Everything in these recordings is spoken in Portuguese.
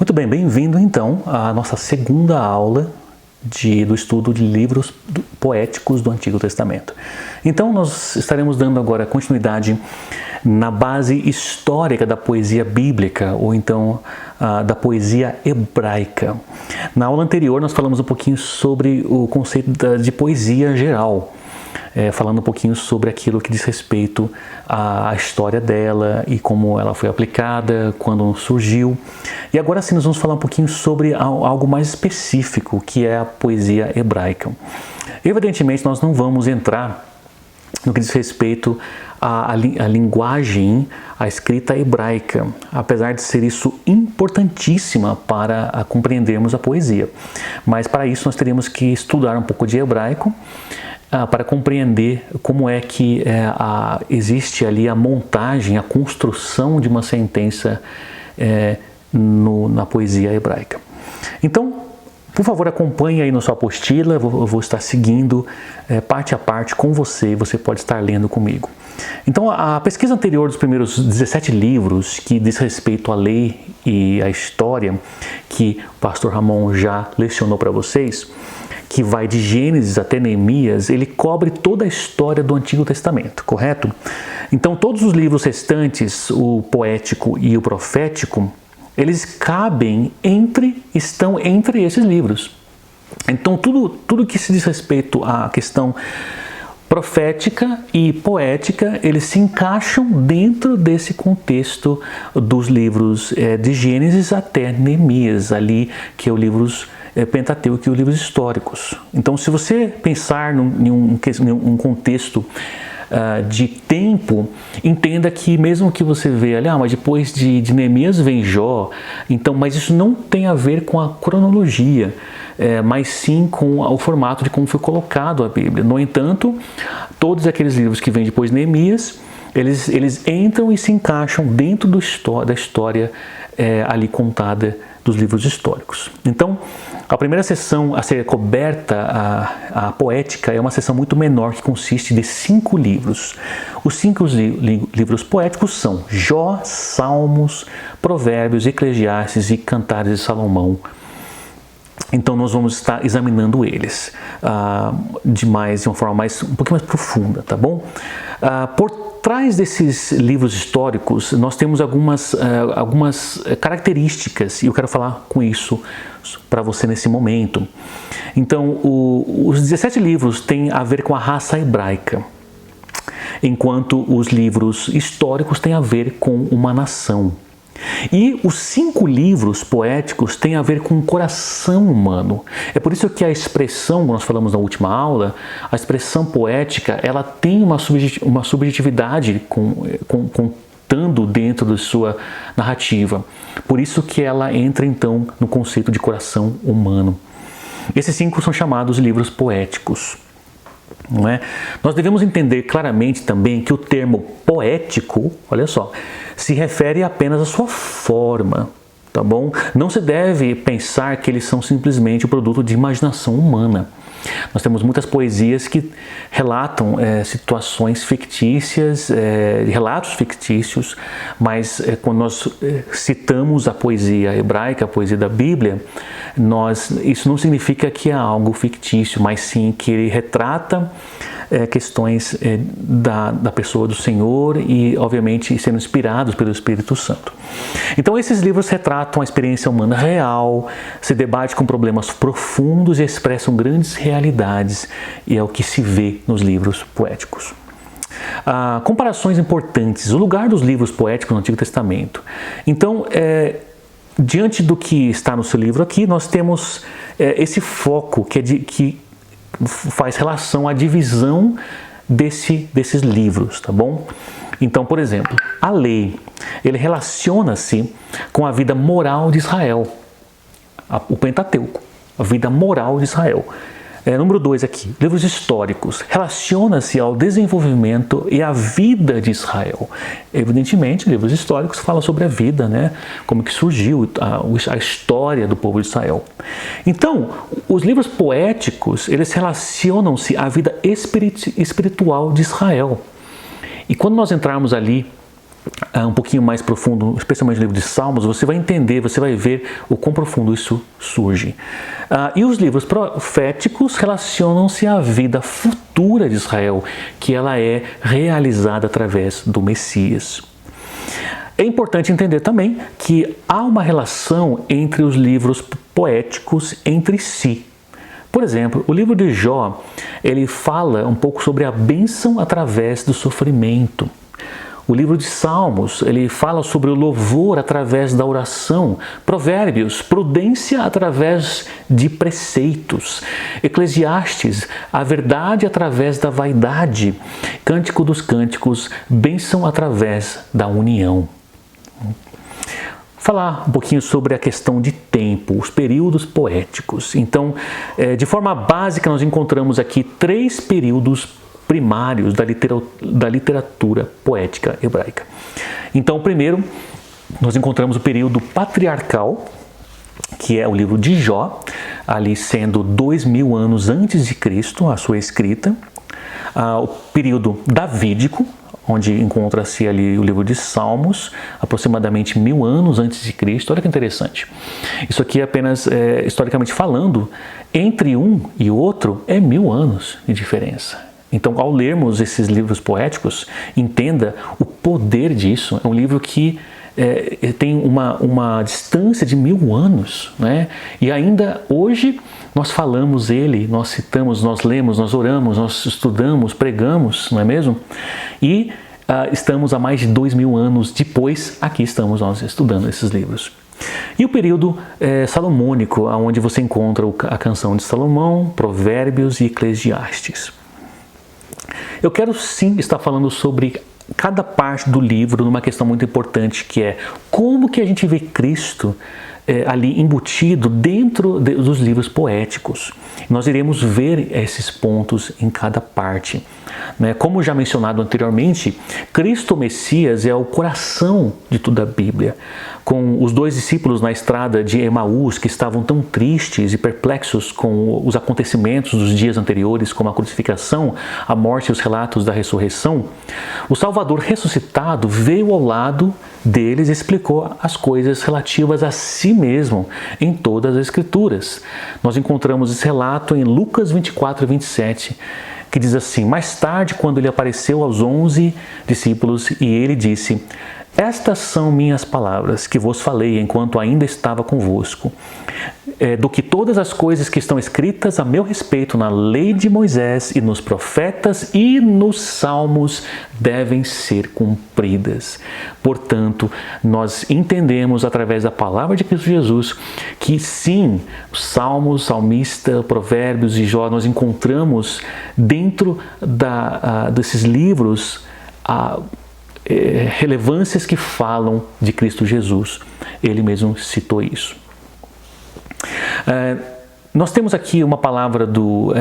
Muito bem, bem-vindo então à nossa segunda aula do estudo de livros poéticos do Antigo Testamento. Então nós estaremos dando agora continuidade na base histórica da poesia bíblica, ou então da poesia hebraica. Na aula anterior nós falamos um pouquinho sobre o conceito de poesia geral, falando um pouquinho sobre aquilo que diz respeito à história dela e como ela foi aplicada, quando surgiu. E agora sim nós vamos falar um pouquinho sobre algo mais específico, que é a poesia hebraica. Evidentemente nós não vamos entrar no que diz respeito à linguagem, à escrita hebraica, apesar de ser isso importantíssima para compreendermos a poesia. Mas para isso nós teríamos que estudar um pouco de hebraico, para compreender como é que existe ali a montagem, a construção de uma sentença na poesia hebraica. Então, por favor, acompanhe aí na sua apostila, eu vou estar seguindo parte a parte com você, e você pode estar lendo comigo. Então, a pesquisa anterior dos primeiros 17 livros, que diz respeito à lei e à história, que o pastor Ramon já lecionou para vocês, que vai de Gênesis até Neemias, ele cobre toda a história do Antigo Testamento, correto? Então todos os livros restantes, o poético e o profético, eles estão entre esses livros. Então tudo que se diz respeito à questão profética e poética, eles se encaixam dentro desse contexto dos livros de Gênesis até Neemias, ali que é o livros Pentateuco e os livros históricos. Então, se você pensar em um contexto de tempo, entenda que mesmo que você vê ali, mas depois de Neemias vem Jó, então, mas isso não tem a ver com a cronologia, mas sim com o formato de como foi colocado a Bíblia. No entanto, todos aqueles livros que vêm depois de Neemias, eles entram e se encaixam dentro da história ali contada dos livros históricos. Então, a primeira sessão a ser coberta, a poética, é uma sessão muito menor, que consiste de 5 livros. Os 5 livros poéticos são Jó, Salmos, Provérbios, Eclesiastes e Cantares de Salomão. Então nós vamos estar examinando eles de uma forma um pouquinho mais profunda, tá bom? Por trás desses livros históricos, nós temos algumas características, e eu quero falar com isso para você nesse momento. Então, os 17 livros têm a ver com a raça hebraica, enquanto os livros históricos têm a ver com uma nação. E os 5 livros poéticos têm a ver com o coração humano. É por isso que a expressão, como nós falamos na última aula, a expressão poética, ela tem uma subjetividade contando dentro da sua narrativa. Por isso que ela entra então no conceito de coração humano. Esses 5 são chamados livros poéticos. Não é? Nós devemos entender claramente também que o termo poético, olha só, se refere apenas à sua forma, tá bom? Não se deve pensar que eles são simplesmente o produto de imaginação humana. Nós temos muitas poesias que relatam situações fictícias, relatos fictícios, mas quando nós citamos a poesia hebraica, a poesia da Bíblia, isso não significa que é algo fictício, mas sim que ele retrata questões da pessoa do Senhor e, obviamente, sendo inspirados pelo Espírito Santo. Então, esses livros retratam a experiência humana real, se debate com problemas profundos e expressam grandes realidades, e é o que se vê nos livros poéticos. Comparações importantes. O lugar dos livros poéticos no Antigo Testamento. Então, diante do que está no seu livro aqui, nós temos esse foco que faz relação à divisão desses livros, tá bom? Então, por exemplo, a lei, ele relaciona-se com a vida moral de Israel, o Pentateuco, a vida moral de Israel. Número 2 aqui, livros históricos, relaciona-se ao desenvolvimento e à vida de Israel. Evidentemente, livros históricos falam sobre a vida, né? Como que surgiu a história do povo de Israel. Então, os livros poéticos, eles relacionam-se à vida espiritual de Israel. E quando nós entrarmos ali um pouquinho mais profundo, especialmente no livro de Salmos, você vai entender, você vai ver o quão profundo isso surge. E os livros proféticos relacionam-se à vida futura de Israel, que ela é realizada através do Messias. É importante entender também que há uma relação entre os livros poéticos entre si. Por exemplo, o livro de Jó, ele fala um pouco sobre a bênção através do sofrimento. O livro de Salmos, ele fala sobre o louvor através da oração. Provérbios, prudência através de preceitos. Eclesiastes, a verdade através da vaidade. Cântico dos Cânticos, bênção através da união. Falar um pouquinho sobre a questão de tempo, os períodos poéticos. Então, de forma básica, nós encontramos aqui 3 períodos primários da literatura poética hebraica. Então, primeiro, nós encontramos o período patriarcal, que é o livro de Jó, ali sendo 2000 anos antes de Cristo, a sua escrita. O período davídico, onde encontra-se ali o livro de Salmos, aproximadamente 1000 anos antes de Cristo. Olha que interessante. Isso aqui é apenas, historicamente falando, entre um e outro é 1000 anos de diferença. Então, ao lermos esses livros poéticos, entenda o poder disso. É um livro que tem uma distância de 1000 anos, né? E ainda hoje nós falamos ele, nós citamos, nós lemos, nós oramos, nós estudamos, pregamos, não é mesmo? E estamos há mais de 2000 anos depois, aqui estamos nós estudando esses livros. E o período salomônico, onde você encontra a canção de Salomão, Provérbios e Eclesiastes. Eu quero sim estar falando sobre cada parte do livro numa questão muito importante, que é como que a gente vê Cristo ali embutido dentro dos livros poéticos. Nós iremos ver esses pontos em cada parte. Como já mencionado anteriormente, Cristo Messias é o coração de toda a Bíblia. Com os 2 discípulos na estrada de Emaús, que estavam tão tristes e perplexos com os acontecimentos dos dias anteriores, como a crucificação, a morte e os relatos da ressurreição, o Salvador ressuscitado veio ao lado deles e explicou as coisas relativas a si mesmo em todas as Escrituras. Nós encontramos esse relato em Lucas 24 e 27, que diz assim: mais tarde, quando ele apareceu aos 11 discípulos, e ele disse: estas são minhas palavras que vos falei enquanto ainda estava convosco, do que todas as coisas que estão escritas a meu respeito na lei de Moisés e nos profetas e nos salmos devem ser cumpridas. Portanto, nós entendemos através da palavra de Cristo Jesus que sim, Salmos, Salmista, Provérbios e Jó, nós encontramos dentro desses livros relevâncias que falam de Cristo Jesus. Ele mesmo citou isso. Nós temos aqui uma palavra do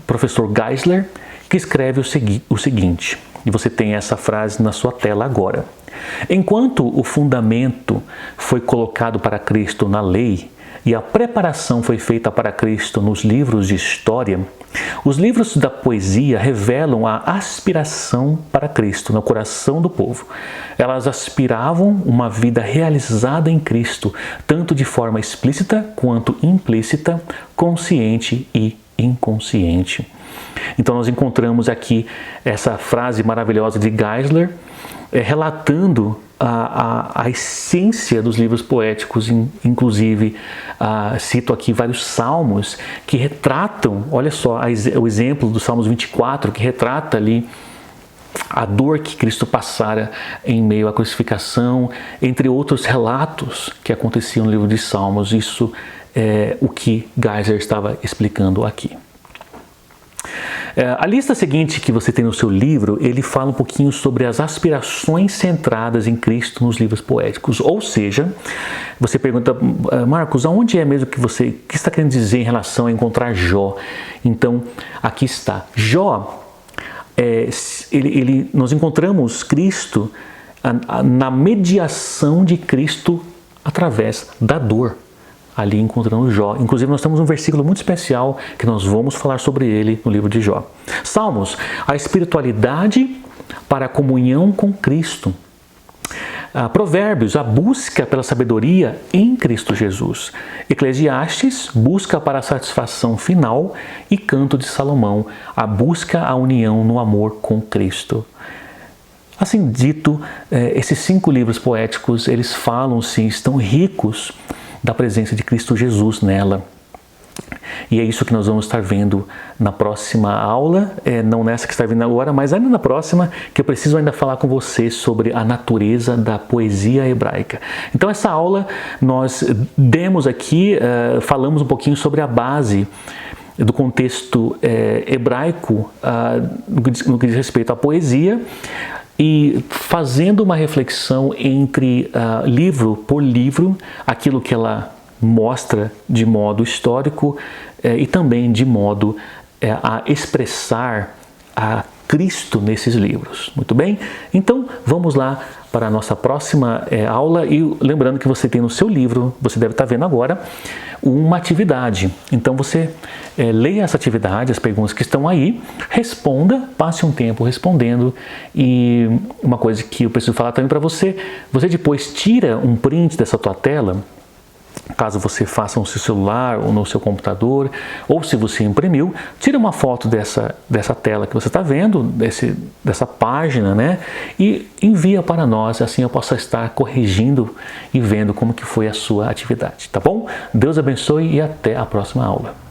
professor Geisler, que escreve o seguinte, e você tem essa frase na sua tela agora. Enquanto o fundamento foi colocado para Cristo na lei e a preparação foi feita para Cristo nos livros de história, os livros da poesia revelam a aspiração para Cristo no coração do povo. Elas aspiravam uma vida realizada em Cristo, tanto de forma explícita quanto implícita, consciente e inconsciente. Então nós encontramos aqui essa frase maravilhosa de Geisler, relatando a essência dos livros poéticos, inclusive cito aqui vários salmos que retratam, olha só o exemplo do Salmos 24, que retrata ali a dor que Cristo passara em meio à crucificação, entre outros relatos que aconteciam no livro de Salmos. Isso é o que Geisler estava explicando aqui. A lista seguinte que você tem no seu livro, ele fala um pouquinho sobre as aspirações centradas em Cristo nos livros poéticos. Ou seja, você pergunta, Marcos, aonde é mesmo que você, o que está querendo dizer em relação a encontrar Jó? Então, aqui está. Jó, nós encontramos Cristo na mediação de Cristo através da dor. Ali encontrando Jó. Inclusive nós temos um versículo muito especial que nós vamos falar sobre ele no livro de Jó. Salmos, a espiritualidade para a comunhão com Cristo. Provérbios, a busca pela sabedoria em Cristo Jesus. Eclesiastes, busca para a satisfação final. E Canto de Salomão, a busca à união no amor com Cristo. Assim dito, esses 5 livros poéticos, eles falam, sim, estão ricos da presença de Cristo Jesus nela. E é isso que nós vamos estar vendo na próxima aula, não nessa que está vindo agora, mas ainda na próxima, que eu preciso ainda falar com você sobre a natureza da poesia hebraica. Então essa aula nós demos aqui, falamos um pouquinho sobre a base do contexto hebraico no que diz respeito à poesia, e fazendo uma reflexão entre livro por livro, aquilo que ela mostra de modo histórico e também de modo a expressar a Cristo nesses livros. Muito bem? Então vamos lá para a nossa próxima aula, e lembrando que você tem no seu livro, você deve estar vendo agora, uma atividade. Então você leia essa atividade, as perguntas que estão aí, responda, passe um tempo respondendo, e uma coisa que eu preciso falar também para você, você depois tira um print dessa tua tela, caso você faça no seu celular ou no seu computador, ou se você imprimiu, tira uma foto dessa tela que você está vendo, dessa página, né? E envia para nós, assim eu possa estar corrigindo e vendo como que foi a sua atividade, tá bom? Deus abençoe e até a próxima aula.